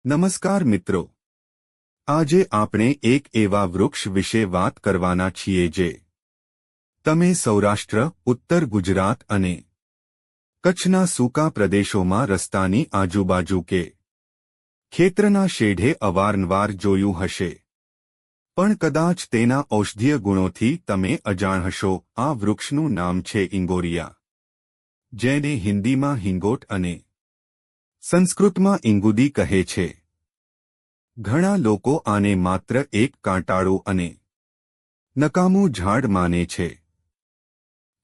નમસ્કાર મિત્રો, આજે આપણે એક એવા વૃક્ષ વિશે વાત કરવાના છીએ જે તમે સૌરાષ્ટ્ર, ઉત્તર ગુજરાત અને કચ્છના સૂકા પ્રદેશોમાં રસ્તાની આજુબાજુ કે ખેતરના શેઢે અવારનવાર જોયું હશે, પણ કદાચ તેના ઔષધીય ગુણોથી તમે અજાણ હશો. આ વૃક્ષનું નામ છે ઇંગોરિયા, જેને હિન્દીમાં હિંગોટ અને સંસ્કૃતમાં ઇંગુદી કહે છે. ઘણા લોકો આને માત્ર એક કાંટાળું અને નકામું ઝાડ માને છે,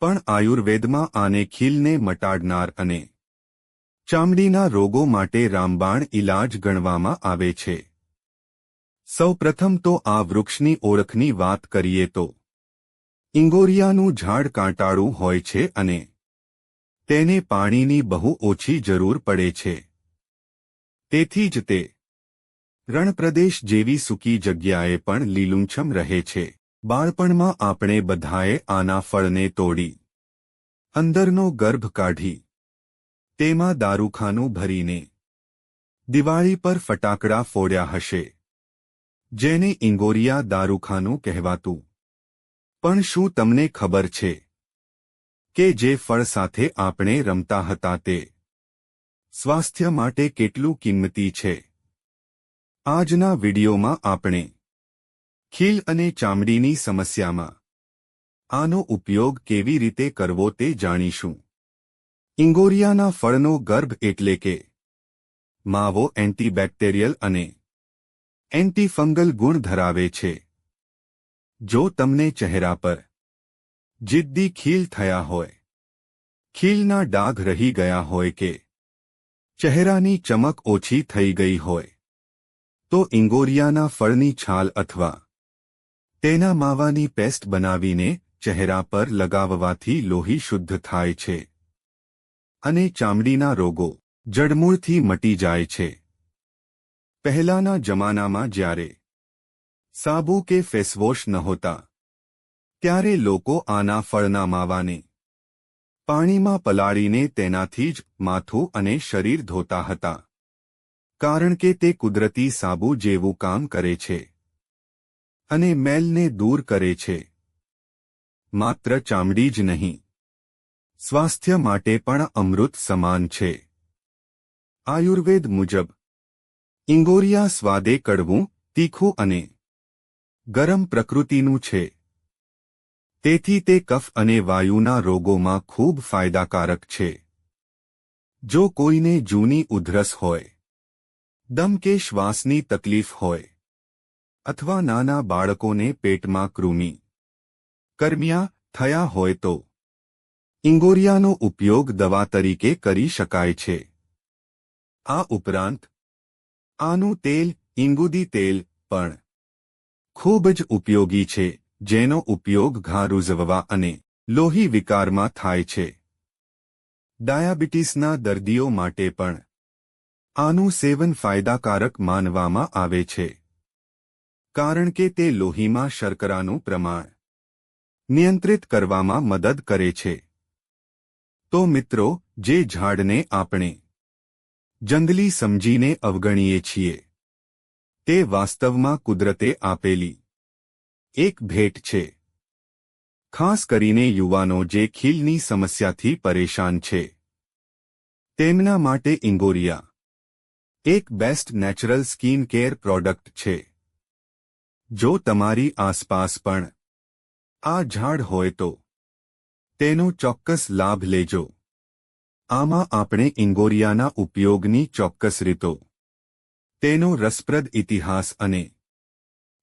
પણ આયુર્વેદમાં આને ખીલને મટાડનાર અને ચામડીના રોગો માટે રામબાણ ઇલાજ ગણવામાં આવે છે. સૌપ્રથમ તો આ વૃક્ષની ઓળખની વાત કરીએ તો ઇંગોરિયાનું ઝાડ કાંટાળું હોય છે અને તેને પાણીની બહુ ઓછી જરૂર પડે છે. તેથી જ તે રણપ્રદેશ જેવી સૂકી જગ્યાએ પણ લીલુંછમ રહે છે. બાળપણમાં આપણે બધાએ આના ફળને તોડી અંદરનો ગર્ભ કાઢી તેમાં દારૂખાનું ભરીને દિવાળી પર ફટાકડા ફોડ્યા હશે, જેને ઇંગોરિયા દારૂખાનું કહેવાતું. પણ શું તમને ખબર છે કે જે ફળ સાથે આપણે રમતા હતા તે સ્વાસ્થ્ય માટે કેટલું કિંમતી છે? આજના વિડિયોમાં આપણે ખીલ અને ચામડીની સમસ્યામાં આનો ઉપયોગ કેવી રીતે કરવો તે જાણીશું. ઇંગોરિયાના ફળનો ગર્ભ એટલે કે માવો એન્ટીબેક્ટેરિયલ અને એન્ટીફંગલ ગુણ ધરાવે છે. જો તમને ચહેરા પર જિદ્દી ખીલ થયા હોય, ખીલના ડાઘ રહી ગયા હોય કે ચહેરાની ચમક ઓછી થઈ ગઈ હોય, તો ઇંગોરિયાના ફળની છાલ અથવા તેના માવાની પેસ્ટ બનાવીને ચહેરા પર લગાવવાથી લોહી શુદ્ધ થાય છે અને ચામડીના રોગો જડમૂળથી મટી જાય છે. પહેલાના જમાનામાં જ્યારે સાબુ કે ફેસવોશ નહોતા, ત્યારે લોકો આના ફળના માવાને પાણીમાં પલાળીને તેનાથી જ માથું અને શરીર ધોતા હતા, કારણ કે તે કુદરતી સાબુ જેવું કામ કરે છે અને મેલને દૂર કરે છે. માત્ર ચામડી જ નહીં, સ્વાસ્થ્ય માટે પણ અમૃત સમાન છે. આયુર્વેદ મુજબ ઇંગોરિયા સ્વાદે કડવું, તીખું અને ગરમ પ્રકૃતિનું છે. તેથી તે કફ અને વાયુના રોગોમાં ખૂબ ફાયદાકારક છે. જો કોઈને જૂની ઉધરસ હોય, દમ કે શ્વાસની તકલીફ હોય, અથવા નાના બાળકોને પેટમાં કૃમિ કરમિયા થયા હોય તો ઇંગોરિયાનો ઉપયોગ દવા તરીકે કરી શકાય છે. આ ઉપરાંત આનું તેલ, ઇંગુદી તેલ, પણ ખૂબ જ ઉપયોગી છે, જેનો ઉપયોગ ઘા રૂઝવવા અને લોહી વિકારમાં થાય છે. ડાયાબિટીસના દર્દીઓ માટે પણ આનું સેવન ફાયદાકારક માનવામાં આવે છે, કારણ કે તે લોહીમાં શર્કરાનું પ્રમાણ નિયંત્રિત કરવામાં મદદ કરે છે. તો મિત્રો, જે ઝાડને આપણે જંગલી સમજીને અવગણીએ છીએ, તે વાસ્તવમાં કુદરતે આપેલી એક ભેટ છે. ખાસ કરીને યુવાનો જે ખીલની સમસ્યાથી પરેશાન છે, તેમના માટે ઇંગોરિયા એક best natural skin care product છે. જો તમારી આસપાસ પણ આ ઝાડ હોય તો તેનો ચોક્કસ લાભ લેજો. આમાં આપણે ઇંગોરિયાના ઉપયોગની ચોક્કસ રીતો, તેનો રસપ્રદ ઇતિહાસ અને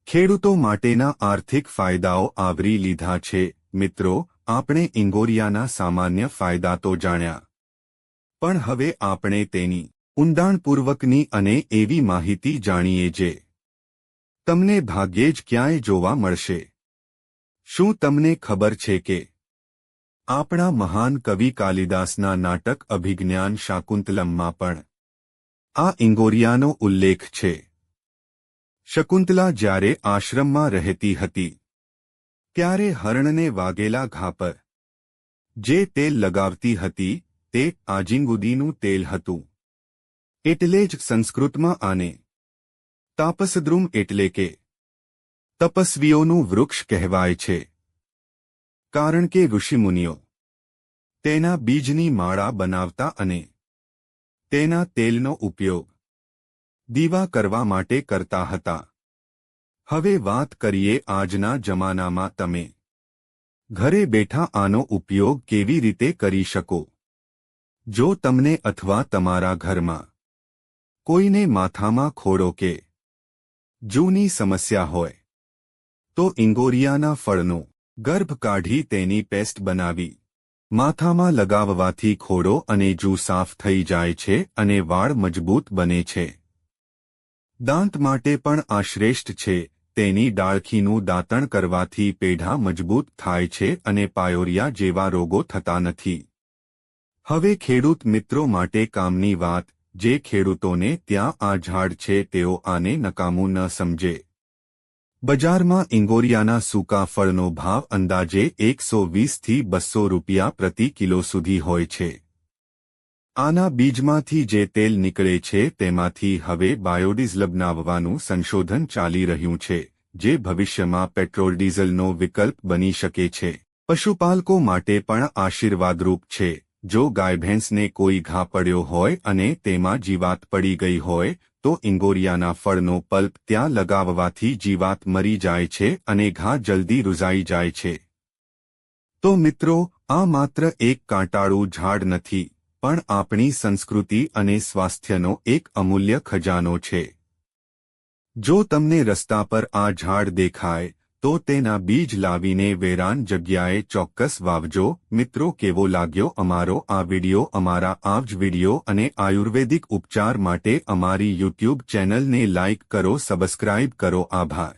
ખેડૂતો માટેના આર્થિક ફાયદાઓ આવરી લીધા છે. મિત્રો, આપણે ઇંગોરિયાના સામાન્ય ફાયદા તો જાણ્યા, પણ હવે આપણે તેની ઊંડાણપૂર્વકની અને એવી માહિતી જાણીએ જે તમને ભાગ્યે જ ક્યાંય જોવા મળશે. શું તમને ખબર છે કે આપણા મહાન કવિ કાલિદાસના નાટક અભિજ્ઞાન શાકુંતલમમાં પણ આ ઇંગોરિયાનો ઉલ્લેખ છે? શકુંતલા જ્યારે આશ્રમમાં રહેતી હતી, ત્યારે હરણને વાગેલા ઘા પર જે તેલ લગાવતી હતી તે આજીંગુદીનું તેલ હતું. એટલે જ સંસ્કૃતમાં આને તાપસદ્રુમ એટલે કે તપસ્વીઓનું વૃક્ષ કહેવાય છે, કારણ કે ઋષિમુનિઓ તેના બીજની માળા બનાવતા અને તેના તેલનો ઉપયોગ દીવા કરવા માટે કરતા હતા. હવે વાત કરીએ આજના જમાનામાં તમે ઘરે બેઠા આનો ઉપયોગ કેવી રીતે કરી શકો. જો તમને અથવા તમારા ઘરમાં કોઈને માથામાં ખોડો કે જૂની સમસ્યા હોય તો ઇંગોરિયાના ફળનો ગર્ભ કાઢી તેની પેસ્ટ બનાવી માથામાં લગાવવાથી ખોડો અને જૂ સાફ થઈ જાય છે અને વાળ મજબૂત બને છે. દાંત માટે પણ આ શ્રેષ્ઠ છે. તેની ડાળખીનું દાંતણ કરવાથી પેઢા મજબૂત થાય છે અને પાયોરિયા જેવા રોગો થતા નથી. હવે ખેડૂત મિત્રો માટે કામની વાત, જે ખેડૂતોને ત્યાં આ ઝાડ છે તેઓ આને નકામું ન સમજે. બજારમાં ઇંગોરિયાના સૂકા ફળનો ભાવ અંદાજે 120 થી 200 રૂપિયા પ્રતિ કિલો સુધી હોય છે. આના બીજમાંથી જે તેલ નીકળે છે તેમાંથી હવે બાયોડીઝલ બનાવવાનું સંશોધન ચાલી રહ્યું છે, જે ભવિષ્યમાં પેટ્રોલ ડીઝલનો વિકલ્પ બની શકે છે. પશુપાલકો માટે પણ આશીર્વાદરૂપ છે. જો ગાય ભેંસને કોઈ ઘા પડ્યો હોય અને તેમાં જીવાત પડી ગઈ હોય તો ઇંગોરિયાના ફળનો પલ્પ ત્યાં લગાવવાથી જીવાત મરી જાય છે અને ઘા જલ્દી રૂઝાઈ જાય છે. તો મિત્રો, આ માત્ર એક કાંટાળું ઝાડ નથી, પણ આપણી સંસ્કૃતિ અને સ્વાસ્થ્યનો એક અમૂલ્ય ખજાનો છે. જો તમને રસ્તા પર આ ઝાડ દેખાય તો તેના બીજ લાવીને વેરાન જગ્યાએ ચોક્કસ વાવજો. મિત્રો, કેવો લાગ્યો અમારો આ વિડિયો? અમારા આ જ વિડિયો અને આયુર્વેદિક ઉપચાર માટે અમારી યુટ્યુબ ચેનલને લાઇક કરો, સબસ્ક્રાઇબ કરો. આભાર.